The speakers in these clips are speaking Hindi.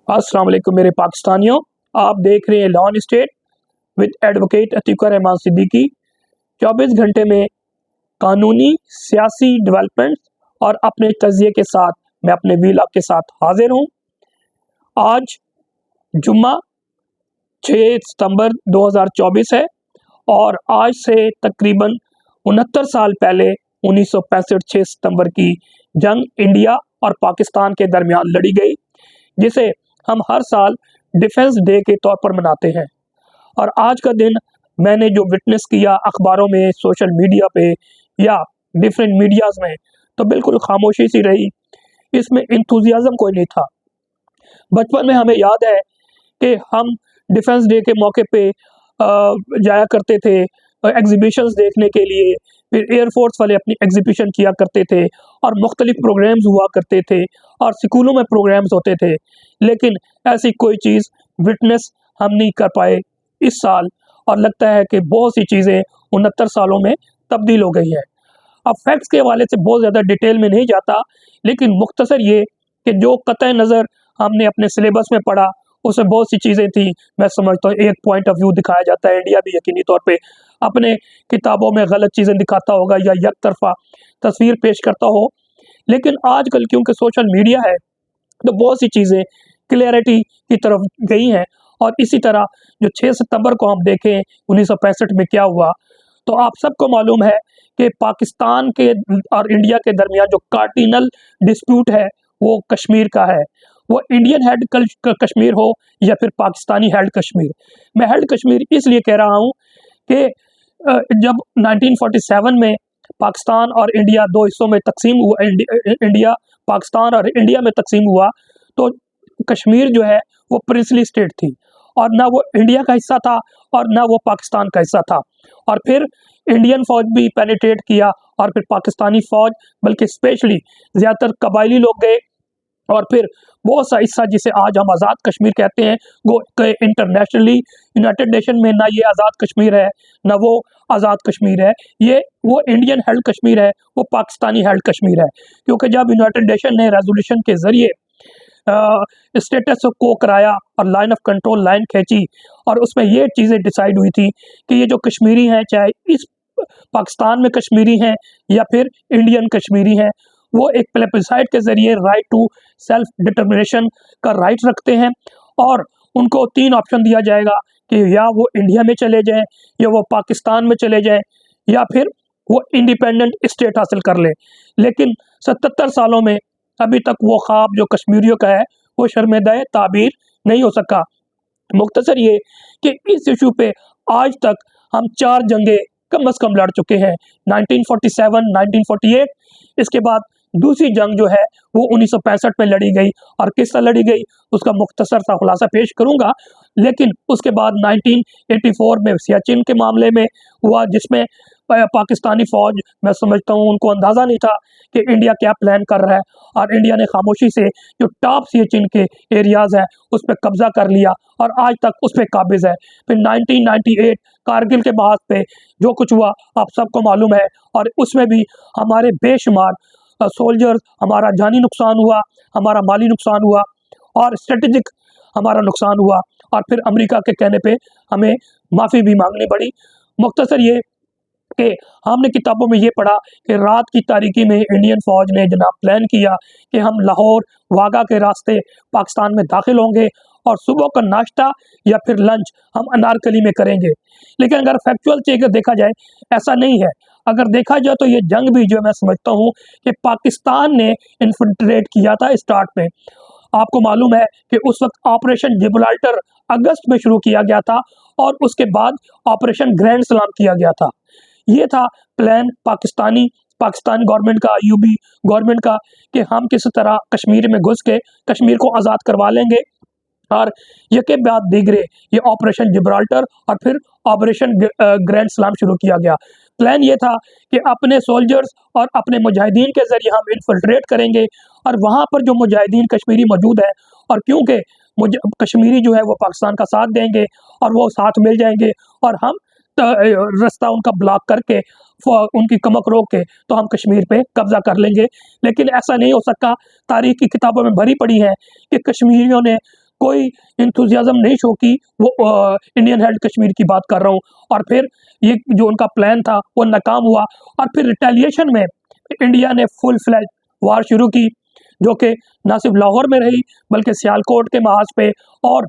अस्सलाम वालेकुम मेरे पाकिस्तानियों। आप देख रहे हैं lawn state with advocate Atiqur Rahman Siddiqui. 24 घंटे में कानूनी सियासी डेवलपमेंट और अपने तजिए के साथ मैं अपने व्लॉग के साथ हाजिर हूँ। आज जुम्मा 6 सितंबर 2024 है और आज से तकरीबन 69 साल पहले 1965 6 सितंबर की जंग इंडिया और पाकिस्तान के दरमियान लड़ी गई, जिसे हम हर साल डिफेंस डे के तौर पर मनाते हैं। और आज का दिन मैंने जो विटनेस किया अखबारों में, सोशल मीडिया पे या डिफरेंट मीडियाज़ में, तो बिल्कुल खामोशी सी रही। इसमें इंथुजियाज़म कोई नहीं था। बचपन में हमें याद है कि हम डिफेंस डे के मौके पे जाया करते थे एग्जीबिशंस देखने के लिए। फिर एयरफोर्स वाले अपनी एग्जीबिशन किया करते थे और मुख्तलिफ प्रोग्राम्स हुआ करते थे और स्कूलों में प्रोग्राम्स होते थे, लेकिन ऐसी कोई चीज़ विटनेस हम नहीं कर पाए इस साल। और लगता है कि बहुत सी चीज़ें 69 सालों में तब्दील हो गई हैं। अब फैक्ट्स के हवाले से बहुत ज़्यादा डिटेल में नहीं जाता, लेकिन मुख्तसर ये कि जो कतई नज़र हमने अपने सिलेबस में पढ़ा, उसमें बहुत सी चीज़ें थी। मैं समझता हूँ एक पॉइंट ऑफ व्यू दिखाया जाता है। इंडिया भी यकीनी तौर पे अपने किताबों में गलत चीज़ें दिखाता होगा या एक तरफा तस्वीर पेश करता हो, लेकिन आजकल क्योंकि सोशल मीडिया है तो बहुत सी चीज़ें क्लियरिटी की तरफ गई हैं। और इसी तरह जो 6 सितंबर को हम देखें 1965 में क्या हुआ, तो आप सबको मालूम है कि पाकिस्तान के और इंडिया के दरमियान जो कार्डिनल डिस्प्यूट है वो कश्मीर का है। वो इंडियन हेल्ड कश्मीर हो या फिर पाकिस्तानी हेल्ड कश्मीर। मैं हेल्ड कश्मीर इसलिए कह रहा हूँ कि जब 1947 में पाकिस्तान और इंडिया दो हिस्सों में तकसीम हुआ, इंडिया पाकिस्तान और इंडिया में तकसीम हुआ, तो कश्मीर जो है वो प्रिंसली स्टेट थी और ना वो इंडिया का हिस्सा था और ना वो पाकिस्तान का हिस्सा था। और फिर इंडियन फौज भी पेनिट्रेट किया और फिर पाकिस्तानी फौज, बल्कि स्पेशली ज़्यादातर कबायली लोग गए और फिर बहुत सा हिस्सा जिसे आज हम आज़ाद कश्मीर कहते हैं वो इंटरनेशनली यूनाइटेड नेशन में ना ये आज़ाद कश्मीर है ना वो आज़ाद कश्मीर है। ये वो इंडियन हेल्ड कश्मीर है, वो पाकिस्तानी हेल्ड कश्मीर है। क्योंकि जब यूनाइटेड नेशन ने रेजोल्यूशन के ज़रिए स्टेटस को कराया और लाइन ऑफ कंट्रोल लाइन खींची और उसमें ये चीज़ें डिसाइड हुई थी कि ये जो कश्मीरी हैं, चाहे इस पाकिस्तान में कश्मीरी हैं या फिर इंडियन कश्मीरी हैं, वो एक प्लेबिसाइड के ज़रिए राइट टू सेल्फ डिटर्मिनेशन का राइट रखते हैं। और उनको 3 ऑप्शन दिया जाएगा कि या वो इंडिया में चले जाएं, या वो पाकिस्तान में चले जाएं, या फिर वो इंडिपेंडेंट स्टेट हासिल कर लें। लेकिन 77 सालों में अभी तक वो ख्वाब जो कश्मीरियों का है वो शर्मिंदा ताबीर नहीं हो सका। मुख्तसर ये कि इस इशू पे आज तक हम 4 जंगें कम अज़ कम लड़ चुके हैं। 1947, 1948, इसके बाद दूसरी जंग जो है वो 1965 में लड़ी गई और किस तरह लड़ी गई उसका मुख्तसर सा खुलासा पेश करूँगा। लेकिन उसके बाद 1984 में सियाचिन के मामले में हुआ, जिसमें पाकिस्तानी फ़ौज, मैं समझता हूँ उनको अंदाज़ा नहीं था कि इंडिया क्या प्लान कर रहा है और इंडिया ने खामोशी से जो टॉप सियाचिन के एरियाज़ हैं उस पर कब्ज़ा कर लिया और आज तक उस पर काबिज़ है। फिर 1998 कारगिल के बाद पे जो कुछ हुआ आप सबको मालूम है और उसमें भी हमारे बेशुमार सोल्जर्स, हमारा जानी नुकसान हुआ, हमारा माली नुकसान हुआ और स्ट्रेटेजिक हमारा नुकसान हुआ और फिर अमेरिका के कहने पे हमें माफ़ी भी मांगनी पड़ी। मुख्तसर ये कि हमने किताबों में ये पढ़ा कि रात की तारीकी में इंडियन फ़ौज ने जनाब प्लान किया कि हम लाहौर वाघा के रास्ते पाकिस्तान में दाखिल होंगे और सुबह का नाश्ता या फिर लंच हम अनारकली में करेंगे। लेकिन अगर फैक्चुअल चेक देखा जाए ऐसा नहीं है। अगर देखा जाए तो ये जंग भी जो मैं समझता हूँ कि पाकिस्तान ने इन्फिल्ट्रेट किया था स्टार्ट में। आपको मालूम है कि उस वक्त ऑपरेशन जिब्राल्टर अगस्त में शुरू किया गया था और उसके बाद ऑपरेशन ग्रैंड सलाम किया गया था। ये था प्लान पाकिस्तानी गवर्नमेंट का, यूबी गवर्नमेंट का, कि हम किस तरह कश्मीर में घुस के कश्मीर को आज़ाद करवा लेंगे। और यके बाद दीगरे ये ऑपरेशन जिब्राल्टर और फिर ऑपरेशन ग्रैंड सलाम शुरू किया गया। प्लान ये था कि अपने सोल्जर्स और अपने मुजाहिदीन के ज़रिए हम इन्फिल्ट्रेट करेंगे और वहाँ पर जो मुजाहिदीन कश्मीरी मौजूद है, और क्योंकि कश्मीरी जो है वो पाकिस्तान का साथ देंगे और वो साथ मिल जाएंगे और हम रास्ता उनका ब्लॉक करके उनकी कमक रोक के तो हम कश्मीर पे कब्जा कर लेंगे। लेकिन ऐसा नहीं हो सका। तारीख की किताबों में भरी पड़ी है कि कश्मीरियों ने कोई इंथुजियाज्म नहीं शो की, वो इंडियन हेल्ड कश्मीर की बात कर रहा हूँ। और फिर ये जो उनका प्लान था वो नाकाम हुआ, और फिर रिटेलिएशन में इंडिया ने फुल फ्लैज वार शुरू की, जो कि ना सिर्फ लाहौर में रही बल्कि सियालकोट के महाज पे और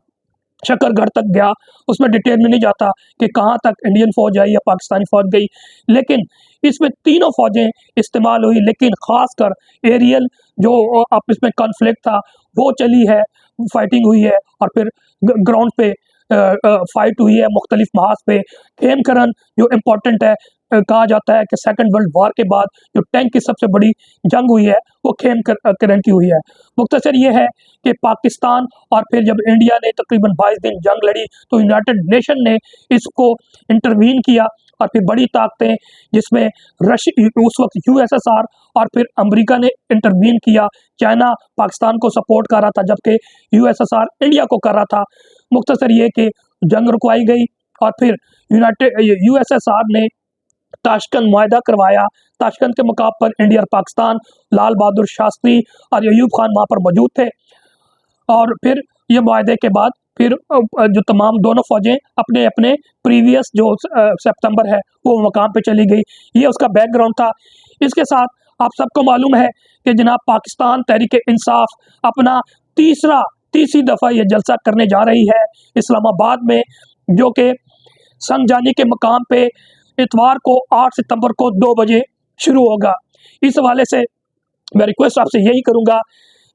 शकरगढ़ तक गया। उसमें डिटेल में नहीं जाता कि कहाँ तक इंडियन फौज आई या पाकिस्तानी फौज गई, लेकिन इसमें तीनों फौजें इस्तेमाल हुई। लेकिन खासकर एरियल जो आपस में कॉन्फ्लिक्ट था वो चली है, फाइटिंग हुई है, और फिर ग्राउंड पे फाइट हुई है मुख्तलिफ महाज पे। खेमकरन जो इम्पोर्टेंट है, कहा जाता है कि सेकंड वर्ल्ड वॉर के बाद जो टैंक की सबसे बड़ी जंग हुई है वो खेमकरन की हुई है। मुख्तसर ये है कि पाकिस्तान और फिर जब इंडिया ने तकरीबन 22 दिन जंग लड़ी तो यूनाइटेड नेशन ने इसको इंटरवीन किया, और फिर बड़ी ताकतें जिसमें उस वक्त यूएसएसआर और फिर अमेरिका ने इंटरवीन किया। चाइना पाकिस्तान को सपोर्ट कर रहा था जबकि यूएसएसआर इंडिया को कर रहा था। मुख्तसर ये कि जंग रुकवाई गई, और फिर यूएसएसआर ने ताशकंद मुआहदा करवाया। ताशकंद के मुकाम पर इंडिया और पाकिस्तान, लाल बहादुर शास्त्री और अयूब खान वहाँ पर मौजूद थे। और फिर ये मुआहदे के बाद फिर जो तमाम दोनों फौजें अपने अपने प्रीवियस जो सितंबर है वो मकाम पे चली गई। ये उसका बैकग्राउंड था। इसके साथ आप सबको मालूम है कि जनाब पाकिस्तान तहरीक इंसाफ अपना तीसरी दफ़ा ये जलसा करने जा रही है इस्लामाबाद में, जो कि संगजानी के मकाम पे इतवार को 8 सितंबर को 2 बजे शुरू होगा। इस हवाले से मैं रिक्वेस्ट आपसे यही करूँगा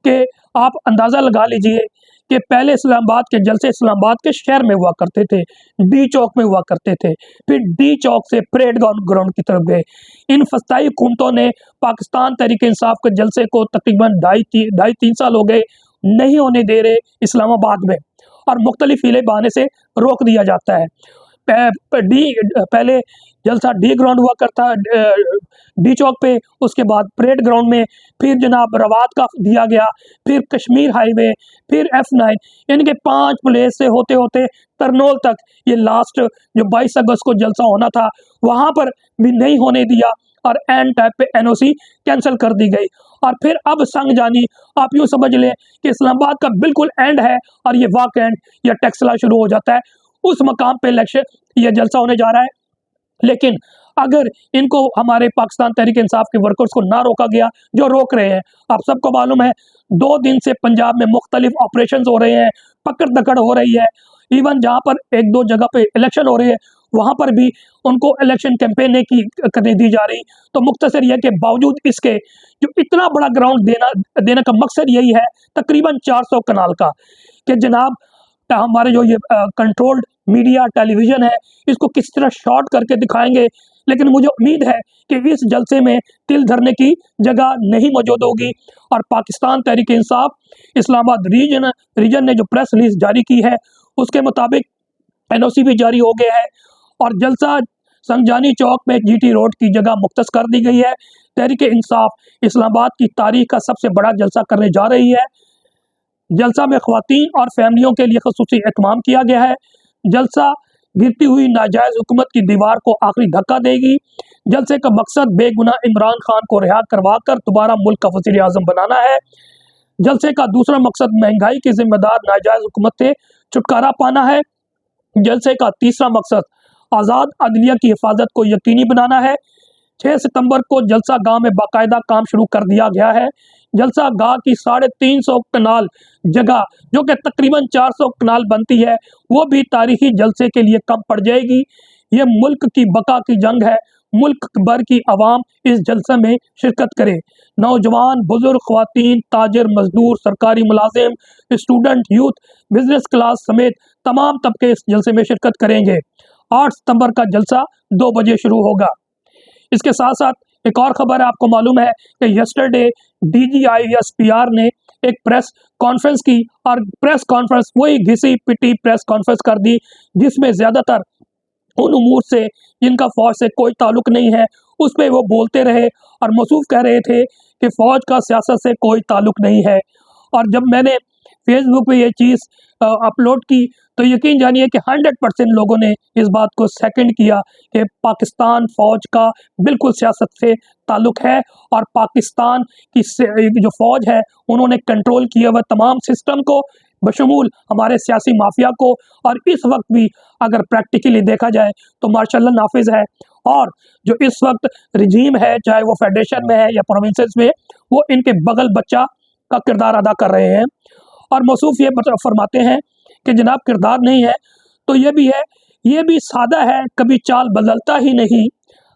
कि आप अंदाज़ा लगा लीजिए कि पहले इस्लामाबाद के जलसे इस्लामाबाद के शहर में हुआ करते थे, डी चौक में हुआ करते थे, फिर डी चौक से परेड ग्राउंड की तरफ गए। इन फस्ताई हुकूमतों ने पाकिस्तान तहरीक इंसाफ के जलसे को तकरीबन ढाई तीन साल हो गए नहीं होने दे रहे इस्लामाबाद में, और मुख्तलिफ हीले बहाने से रोक दिया जाता है। पहले जलसा डी ग्राउंड हुआ करता डी चौक पे, उसके बाद परेड ग्राउंड में, फिर जनाब रवात का दिया गया, फिर कश्मीर हाईवे, फिर F9, इनके 5 प्लेस से होते होते तरनोल तक ये लास्ट जो 22 अगस्त को जलसा होना था वहाँ पर भी नहीं होने दिया, और एंड टाइप पे NOC कैंसिल कर दी गई। और फिर अब संगजानी आप यूँ समझ लें कि इस्लामाबाद का बिल्कुल एंड है, और ये वाक एंड या टेक्सला शुरू हो जाता है। उस मकाम पे इलेक्शन ये जलसा होने जा रहा है। लेकिन अगर इनको हमारे पाकिस्तान तहरीक इंसाफ के वर्कर्स को ना रोका गया, जो रोक रहे हैं, आप सबको मालूम है 2 दिन से पंजाब में मुख्तलिफ ऑपरेशन हो रहे हैं, पकड़ दकड़ हो रही है। इवन जहाँ पर 1-2 जगह पे इलेक्शन हो रहे हैं वहाँ पर भी उनको इलेक्शन कैंपेन की करने दी जा रही। तो मुख्तसर यह कि बावजूद इसके जो इतना बड़ा ग्राउंड देने का मकसद यही है तकरीबन 400 कनाल का, कि जनाब हमारे जो ये कंट्रोल्ड मीडिया टेलीविज़न है इसको किस तरह शॉर्ट करके दिखाएंगे। लेकिन मुझे उम्मीद है कि इस जलसे में तिल धरने की जगह नहीं मौजूद होगी, और पाकिस्तान तहरीक इंसाफ इस्लामाबाद रीजन ने जो प्रेस रिलीज जारी की है उसके मुताबिक NOC भी जारी हो गया है, और जलसा संगजानी चौक में GT रोड की जगह मुख्तस कर दी गई है। तहरीक इंसाफ इस्लामाबाद की तारीख का सबसे बड़ा जलसा करने जा रही है। जलसा में ख्वातीन और फैमिलियों के लिए खसूसी एहतमाम किया गया है। जलसा गिरती हुई नाजायज़ हुकूमत की दीवार को आखिरी धक्का देगी। जलसे का मकसद बेगुनाह इमरान खान को रिहा करवा कर दोबारा मुल्क का वज़ीर आज़म बनाना है। जलसे का दूसरा मकसद महंगाई की जिम्मेदार नाजायज़ हुकूमत से छुटकारा पाना है। जलसे का तीसरा मकसद आज़ाद अदलिया की हिफाजत को यकीनी बनाना है। 6 सितंबर को जलसा गाह में बाकायदा काम शुरू कर दिया गया है। जलसा गाह की 350 कनाल जगह जो कि तकरीबन 400 कनाल बनती है वो भी तारीखी जलसे के लिए कम पड़ जाएगी। ये मुल्क की बका की जंग है। मुल्क भर की आवाम इस जलसे में शिरकत करे। नौजवान, बुजुर्ग, ख्वातीन, ताजिर, मजदूर, सरकारी मुलाजिम, स्टूडेंट, यूथ, बिजनेस क्लास समेत तमाम तबके इस जलसे में शिरकत करेंगे। 8 सितंबर का जलसा 2 बजे शुरू होगा। इसके साथ साथ एक और खबर है, आपको मालूम है कि यस्टरडे DGISPR ने एक प्रेस कॉन्फ्रेंस की, और प्रेस कॉन्फ्रेंस वही घिसी पिटी प्रेस कॉन्फ्रेंस कर दी जिसमें ज़्यादातर उन उमूर से जिनका फ़ौज से कोई ताल्लुक नहीं है उस पर वो बोलते रहे, और मौसूफ कह रहे थे कि फ़ौज का सियासत से कोई ताल्लुक नहीं है। और जब मैंने फेसबुक पे ये चीज़ अपलोड की तो यकीन जानिए कि 100% लोगों ने इस बात को सेकंड किया कि पाकिस्तान फ़ौज का बिल्कुल सियासत से ताल्लुक़ है, और पाकिस्तान की जो फ़ौज है उन्होंने कंट्रोल किया हुआ तमाम सिस्टम को बशमूल हमारे सियासी माफिया को। और इस वक्त भी अगर प्रैक्टिकली देखा जाए तो मार्शल लॉ नाफिज है, और जो इस वक्त रिजीम है, चाहे वो फेडरेशन में है या प्रोविंसेस में, वो इनके बगल बच्चा का किरदार अदा कर रहे हैं। और मौसूफ ये फरमाते हैं कि जनाब किरदार नहीं है तो ये भी सादा है, कभी चाल बदलता ही नहीं,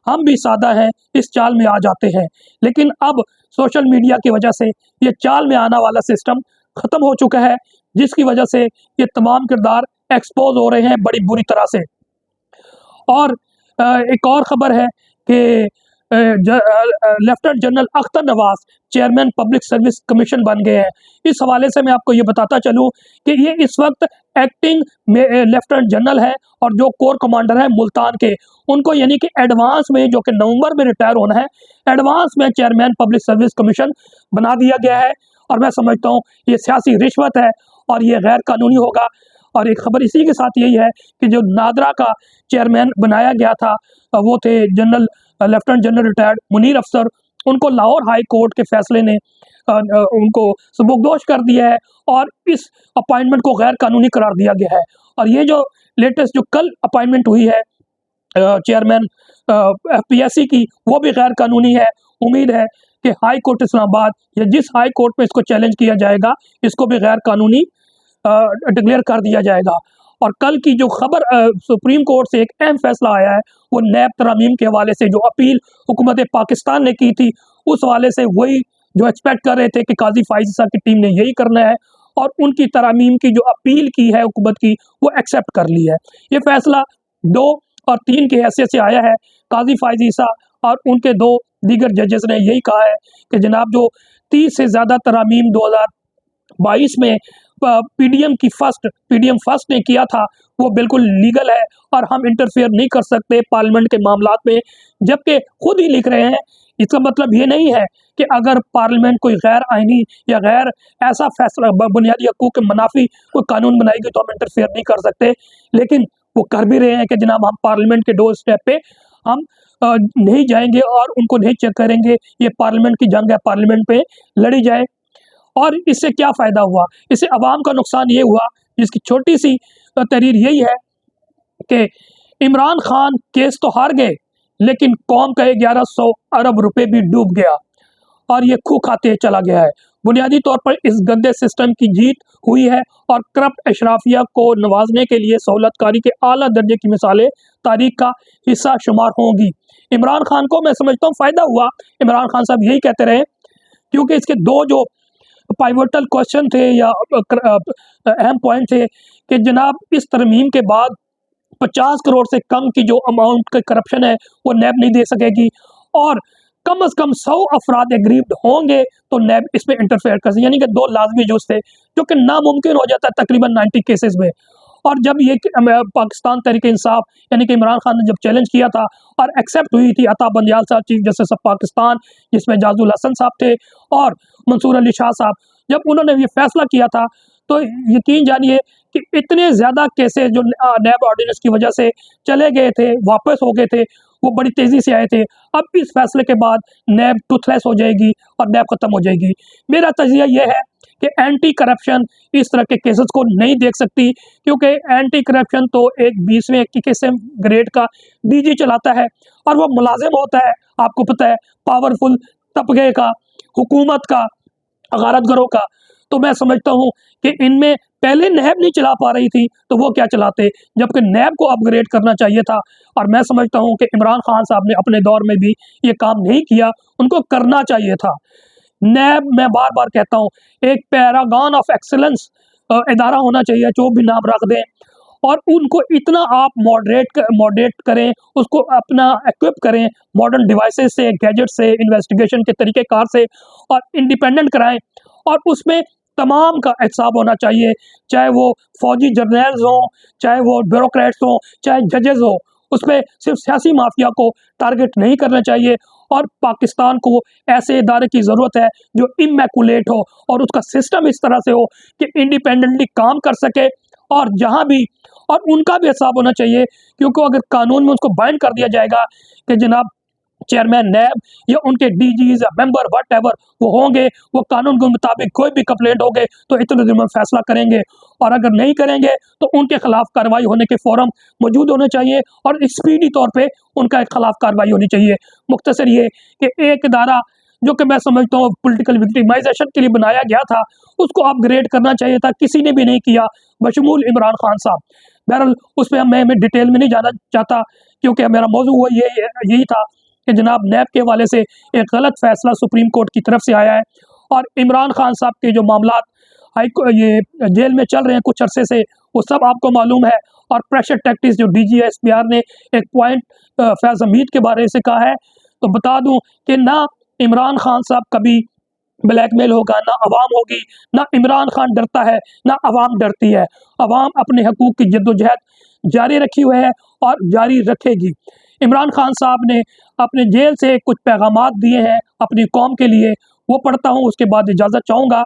हम भी सादा हैं, इस चाल में आ जाते हैं। लेकिन अब सोशल मीडिया की वजह से ये चाल में आना वाला सिस्टम ख़त्म हो चुका है, जिसकी वजह से ये तमाम किरदार एक्सपोज हो रहे हैं बड़ी बुरी तरह से। और एक और ख़बर है कि lieutenant general Akhtar Nawaz chairman public service commission बन गए हैं। इस हवाले से मैं आपको ये बताता चलूँ कि ये इस वक्त एक्टिंग में लेफ्टिनेंट जनरल है, और जो कोर कमांडर है मुल्तान के, उनको यानी कि एडवांस में, जो कि नवंबर में रिटायर होना है, एडवांस में चेयरमैन पब्लिक सर्विस कमीशन बना दिया गया है। और मैं समझता हूँ ये सियासी रिश्वत है और ये गैर कानूनी होगा। और एक खबर इसी के साथ यही है कि जो नादरा का चेयरमैन बनाया गया था, वो थे general lieutenant general retired Munir अफसर, उनको लाहौर हाई कोर्ट के फैसले ने उनको सबकदोश कर दिया है और इस अपॉइंटमेंट को गैर कानूनी करार दिया गया है। और ये जो लेटेस्ट जो कल अपॉइंटमेंट हुई है चेयरमैन FPSC की, वो भी गैर कानूनी है। उम्मीद है कि हाई कोर्ट इस्लामाबाद या जिस हाई कोर्ट में इसको चैलेंज किया जाएगा, इसको भी गैर कानूनी डिक्लेयर कर दिया जाएगा। और कल की जो खबर सुप्रीम कोर्ट से एक अहम फैसला आया है, वो नैब तरामीम के हवाले से जो अपील हुकूमत पाकिस्तान ने की थी, उस हवाले से वही जो एक्सपेक्ट कर रहे थे कि काजी फाइज ईसा की टीम ने यही करना है, और उनकी तरामीम की जो अपील की है हुकूमत की, वो एक्सेप्ट कर ली है। ये फैसला 2 और 3 की हैसियत से आया है। काजी फाइज ईसा और उनके 2 दीगर जजेस ने यही कहा है कि जनाब जो 30 से ज़्यादा तरामीम 2022 में पीडीएम फर्स्ट ने किया था, वो बिल्कुल लीगल है और हम इंटरफेयर नहीं कर सकते पार्लियामेंट के मामलात में, जबकि खुद ही लिख रहे हैं। इसका मतलब ये नहीं है कि अगर पार्लियामेंट कोई गैर आइनी या गैर ऐसा फैसला बुनियादी हकूक़ के मुनाफी कोई कानून बनाएगी तो हम इंटरफेयर नहीं कर सकते, लेकिन वो कर भी रहे हैं कि जनाब हम पार्लियामेंट के डोर स्टेप पे हम नहीं जाएंगे और उनको नहीं चेक करेंगे। ये पार्लियामेंट की जंग है, पार्लियामेंट पे लड़ी जाए। और इससे क्या फ़ायदा हुआ? इससे अवाम का नुकसान ये हुआ, जिसकी छोटी सी तहरीर यही है कि इमरान खान केस तो हार गए, लेकिन कौम का 1100 अरब रुपए भी डूब गया और ये खू खाते चला गया है। बुनियादी तौर पर इस गंदे सिस्टम की जीत हुई है और करप्ट अशराफिया को नवाजने के लिए सहूलतकारी के आला दर्जे की मिसालें तारीख का हिस्सा शुमार होंगी। इमरान खान को मैं समझता हूँ फ़ायदा हुआ। इमरान खान साहब यही कहते रहे, क्योंकि इसके 2 जो पाइवोटल क्वेश्चन थे या अहम पॉइंट थे कि जनाब इस तरमीम के बाद 50 करोड़ से कम की जो अमाउंट का करप्शन है वो नैब नहीं दे सकेगी, और कम से कम 100 अफराद एग्रीव्ड होंगे तो नैब इसमें इंटरफेयर कर सके, यानी कि 2 लाजमी जुज़ थे, जो कि नामुमकिन हो जाता है तकरीबन 90 केसेस में। और जब ये पाकिस्तान तहरीक इंसाफ यानी कि इमरान खान ने जब चैलेंज किया था और एक्सेप्ट हुई थी अता बंदियाल साहब चीफ जस्टिस ऑफ पाकिस्तान, जिसमें जाजुल हसन साहब थे और मंसूर अली शाह साहब, जब उन्होंने ये फैसला किया था तो यकीन जानिए कि इतने ज़्यादा केसेस जो नैब ऑर्डिनेंस की वजह से चले गए थे, वापस हो गए थे, वो बड़ी तेज़ी से आए थे। अब इस फैसले के बाद नैब टूथलेस हो जाएगी और नैब ख़त्म हो जाएगी। मेरा तज़िया ये है कि एंटी करप्शन इस तरह के केसेस को नहीं देख सकती, क्योंकि एंटी करप्शन तो एक 20वें 21वें ग्रेड का डीजी चलाता है और वो मुलाजिम होता है, आपको पता है, पावरफुल तबके का, हुकूमत का, गारतगरों का। तो मैं समझता हूँ कि इनमें पहले नैब नहीं चला पा रही थी तो वो क्या चलाते, जबकि नैब को अपग्रेड करना चाहिए था। और मैं समझता हूँ कि इमरान खान साहब ने अपने दौर में भी ये काम नहीं किया, उनको करना चाहिए था। नैब, मैं बार बार कहता हूँ, एक पैरागॉन ऑफ एक्सीलेंस इदारा होना चाहिए, जो भी नाम रख दें, और उनको इतना आप मॉडरेट करें, उसको अपना इक्विप करें मॉडर्न डिवाइसेस से, गैजेट से, इन्वेस्टिगेशन के तरीक़ेकार से, और इंडिपेंडेंट कराएं। और उसमें तमाम का एहसाब होना चाहिए, चाहे वो फौजी जर्नल्स हों, चाहे वो ब्यूरोक्रेट्स हों, चाहे जजेस हों, उसमें सिर्फ सियासी माफिया को टारगेट नहीं करना चाहिए। और पाकिस्तान को ऐसे इदारे की ज़रूरत है जो इमैकुलेट हो और उसका सिस्टम इस तरह से हो कि इंडिपेंडेंटली काम कर सके, और जहाँ भी, और उनका भी हिसाब होना चाहिए, क्योंकि अगर कानून में उसको बाइंड कर दिया जाएगा कि जनाब चेयरमैन नैब या उनके डीजीज या मेंबर वट एवर वो होंगे, वो कानून के मुताबिक कोई भी कंप्लेंट होगे तो इतने दिन में फैसला करेंगे, और अगर नहीं करेंगे तो उनके खिलाफ कार्रवाई होने के फॉरम मौजूद होने चाहिए और स्पीडी तौर पे उनका खिलाफ कार्रवाई होनी चाहिए। मुख्तसर ये कि एक इदारा जो कि मैं समझता हूँ पॉलिटिकल विक्टिमाइजेशन के लिए बनाया गया था, उसको अपग्रेड करना चाहिए था, किसी ने भी नहीं किया बशमूल इमरान खान साहब। बहरहाल उस पर मैं डिटेल में नहीं जाना चाहता, क्योंकि मेरा मौजू हुआ यही था कि जनाब नैब के हवाले से एक गलत फैसला सुप्रीम कोर्ट की तरफ से आया है, और इमरान खान साहब के जो मामलात ये जेल में चल रहे हैं कुछ अरसे से, वो सब आपको मालूम है। और प्रेशर टैक्टिक्स जो DGSPR ने एक पॉइंट फैज़ हमीद के बारे से कहा है, तो बता दूं कि ना इमरान खान साहब कभी ब्लैकमेल होगा, ना अवाम होगी, ना इमरान खान डरता है, ना अवाम डरती है। अवाम अपने हकूक़ की जद्दोजहद जारी रखी हुई है और जारी रखेगी। इमरान खान साहब ने अपने जेल से कुछ पैगामात दिए हैं अपनी कौम के लिए, वो पढ़ता हूँ, उसके बाद इजाज़त चाहूँगा।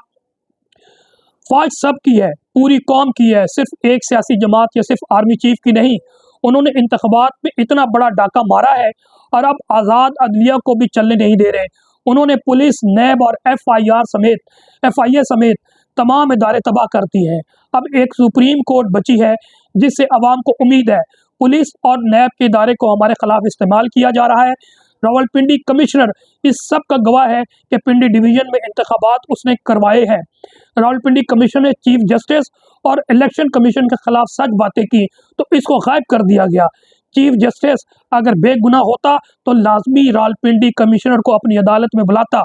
फ़ौज सब की है, पूरी कौम की है, सिर्फ एक सियासी जमात या सिर्फ आर्मी चीफ की नहीं। उन्होंने इंतखाबात में इतना बड़ा डाका मारा है और अब आज़ाद अदलिया को भी चलने नहीं दे रहे। उन्होंने पुलिस, नैब और FIA समेत तमाम इदारे तबाह कर दिए हैं। अब एक सुप्रीम कोर्ट बची है जिससे अवाम को उम्मीद है। पुलिस और नैब के इदारे को हमारे खिलाफ इस्तेमाल किया जा रहा है। रावलपिंडी कमिश्नर इस सब का गवाह है कि पिंडी डिवीज़न में इंतखाबात उसने करवाए हैं। रावलपिंडी कमिश्नर ने चीफ जस्टिस और इलेक्शन कमीशन के खिलाफ सच बातें की तो इसको गायब कर दिया गया। चीफ जस्टिस अगर बेगुनाह होता तो लाजमी रावलपिंडी कमिश्नर को अपनी अदालत में बुलाता।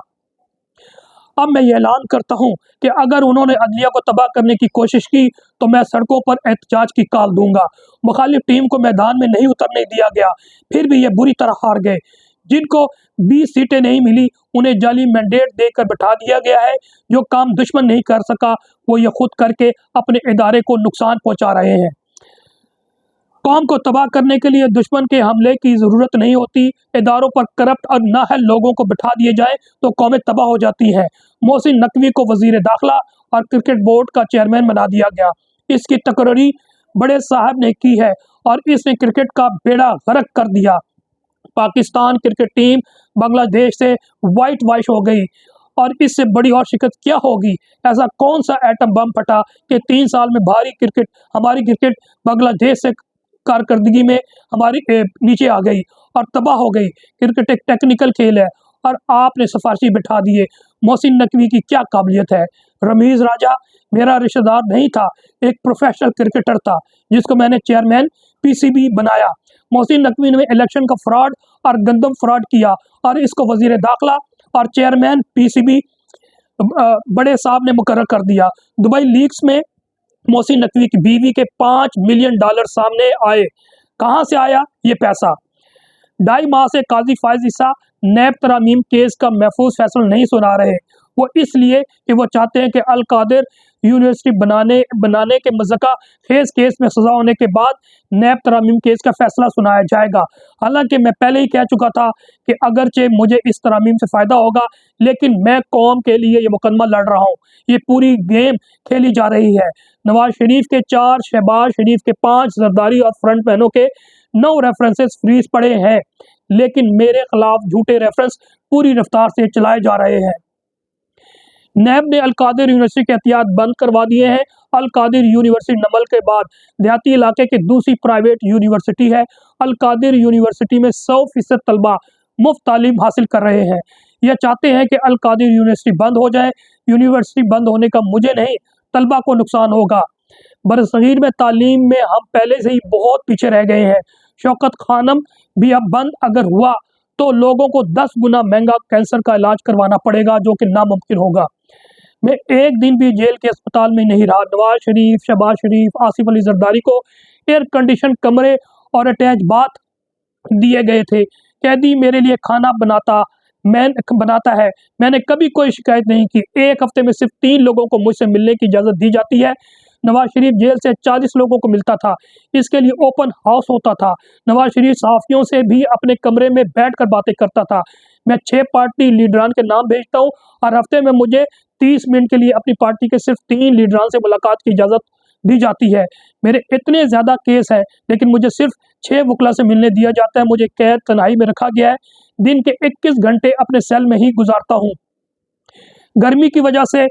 अब मैं ये ऐलान करता हूँ कि अगर उन्होंने अदलिया को तबाह करने की कोशिश की तो मैं सड़कों पर एहतजाज की कॉल दूंगा। मुखालिफ टीम को मैदान में नहीं उतरने दिया गया, फिर भी ये बुरी तरह हार गए। जिनको 20 सीटें नहीं मिली उन्हें जाली मैंडेट देकर बैठा दिया गया है। जो काम दुश्मन नहीं कर सका वो ये खुद करके अपने इदारे को नुकसान पहुंचा रहे हैं। कौम को तबाह करने के लिए दुश्मन के हमले की ज़रूरत नहीं होती। इदारों पर करप्ट और नाअहल लोगों को बिठा दिए जाए तो कौमें तबाह हो जाती हैं। मोहसिन नकवी को वज़ीर दाखिला और क्रिकेट बोर्ड का चेयरमैन बना दिया गया। इसकी तकरीरी बड़े साहब ने की है और इसने क्रिकेट का बेड़ा गर्क कर दिया। पाकिस्तान क्रिकेट टीम बांग्लादेश से वाइट वॉश हो गई, और इससे बड़ी और शिकत क्या होगी। ऐसा कौन सा एटम बम फटा कि 3 साल में हमारी क्रिकेट बांग्लादेश से कारकर्दगी में हमारी नीचे आ गई और तबाह हो गई। क्रिकेट एक टेक्निकल खेल है और आपने सिफारशी बिठा दिए। मोहसिन नकवी की क्या काबिलियत है। रमीज़ राजा मेरा रिश्तेदार नहीं था, एक प्रोफेशनल क्रिकेटर था जिसको मैंने चेयरमैन PCB बनाया। मोहसिन नकवी ने इलेक्शन का फ्रॉड और गंदम फ्रॉड किया और इसको वज़ीर दाखिला और चेयरमैन PCB बड़े साहब ने मुकर्रर कर दिया। दुबई लीक्स में मोहसिन नकवी की बीवी के $5 मिलियन सामने आए। कहाँ से आया ये पैसा। 2.5 माह से काजी फायज ईसा नैब तरामीम केस का महफूज फैसला नहीं सुना रहे। वो इसलिए कि वो चाहते हैं कि अल कादिर यूनिवर्सिटी बनाने के मज़का खेज केस में सज़ा होने के बाद नैब तरामीम केस का फैसला सुनाया जाएगा। हालांकि मैं पहले ही कह चुका था कि अगरचे मुझे इस तरामीम से फ़ायदा होगा, लेकिन मैं कौम के लिए ये मुकदमा लड़ रहा हूँ। ये पूरी गेम खेली जा रही है। नवाज शरीफ के 4, शहबाज शरीफ के 5, जरदारी और फ्रंट मैनों के 9 रेफरेंसेस फ्रीज पड़े हैं, लेकिन मेरे खिलाफ झूठे रेफरेंस पूरी रफ्तार से चलाए जा रहे हैं। नैब ने अल कादिर यूनिवर्सिटी के एहतियात बंद करवा दिए हैं। अल कादिर यूनिवर्सिटी नमल के बाद देहाती इलाके की दूसरी प्राइवेट यूनिवर्सिटी है। अल कादिर यूनिवर्सिटी में 100% तलबा मुफ्त तालीम हासिल कर रहे हैं। यह चाहते हैं कि अल कादिर यूनिवर्सिटी बंद हो जाए। यूनिवर्सिटी बंद होने का मुझे नहीं, तलबा को नुकसान होगा। बरसगीर में तालीम में हम पहले से ही बहुत पीछे रह गए हैं। शौकत खानम भी अब बंद अगर हुआ तो लोगों को 10 गुना महंगा कैंसर का इलाज करवाना पड़ेगा, जो कि नामुमकिन होगा। मैं एक दिन भी जेल के अस्पताल में नहीं रहा। नवाज शरीफ, शहबाज शरीफ, आसिफ अली जरदारी को एयर कंडीशन कमरे और अटैच बाथ दिए गए थे। कैदी मेरे लिए खाना बनाता है, मैंने कभी कोई शिकायत नहीं की। एक हफ्ते में सिर्फ 3 लोगों को मुझसे मिलने की इजाज़त दी जाती है। नवाज शरीफ जेल से 40 लोगों को मिलता था, इसके लिए ओपन हाउस होता था। नवाज शरीफ सहाफ़ियों से भी अपने कमरे में बैठकर बातें करता था। मैं 6 पार्टी लीडरान के नाम भेजता हूँ और हफ्ते में मुझे 30 मिनट के लिए अपनी पार्टी के सिर्फ 3 लीडरान से मुलाकात की इजाज़त दी जाती है। मेरे इतने ज़्यादा केस हैं, लेकिन मुझे सिर्फ 6 वकला से मिलने दिया जाता है। मुझे कैद तन्हाई में रखा गया है। दिन के 21 घंटे अपने सेल में ही गुजारता हूँ। गर्मी की वजह से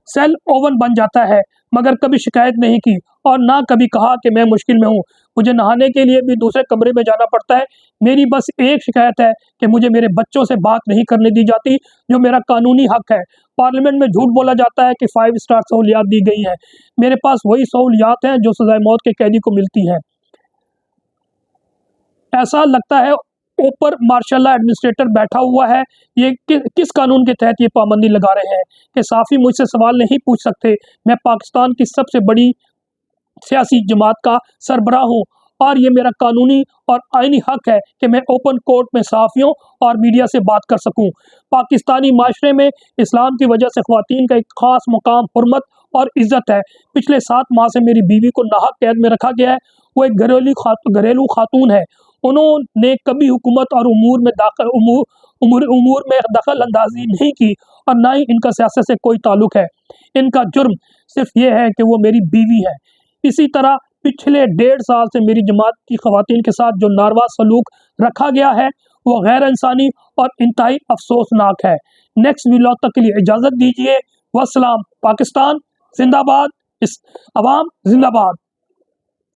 सेल ओवन बन जाता है, मगर कभी शिकायत नहीं की और ना कभी कहा कि मैं मुश्किल में हूँ। मुझे नहाने के लिए भी दूसरे कमरे में जाना पड़ता है। मेरी बस एक शिकायत है कि मुझे मेरे बच्चों से बात नहीं करने दी जाती, जो मेरा कानूनी हक है। पार्लियामेंट में झूठ बोला जाता है कि 5 स्टार सहूलियात दी गई हैं। मेरे पास वही सहूलियात हैं जो सजाए मौत के कैदी को मिलती हैं। ऐसा लगता है ऊपर मार्शल लॉ एडमिनिस्ट्रेटर बैठा हुआ है। ये किस कानून के तहत ये पाबंदी लगा रहे हैं कि साफ़ी मुझसे सवाल नहीं पूछ सकते। मैं पाकिस्तान की सबसे बड़ी सियासी जमात का सरबराह हूँ और ये मेरा कानूनी और आईनी हक है कि मैं ओपन कोर्ट में सहाफ़ियों और मीडिया से बात कर सकूँ। पाकिस्तानी माशरे में इस्लाम की वजह से ख़वातीन का एक ख़ास मुकाम, हुर्मत और इज़्ज़त है। पिछले 7 माह से मेरी बीवी को नाहक कैद में रखा गया है। वो एक घरेलू खातून है। उन्होंने कभी हुकूमत और उमूर में दखल अंदाजी नहीं की और ना ही इनका सियासत से कोई ताल्लुक़ है। इनका जुर्म सिर्फ ये है कि वो मेरी बीवी है। इसी तरह पिछले 1.5 साल से मेरी जमात की ख़वातीन के साथ जो नारवा सलूक रखा गया है, वो गैर इंसानी और इंतहाई अफसोसनाक है। नेक्स्ट व्लॉग तक के लिए इजाज़त दीजिए। वस्सलाम। पाकिस्तान जिंदाबाद, इस अवाम जिंदाबाद।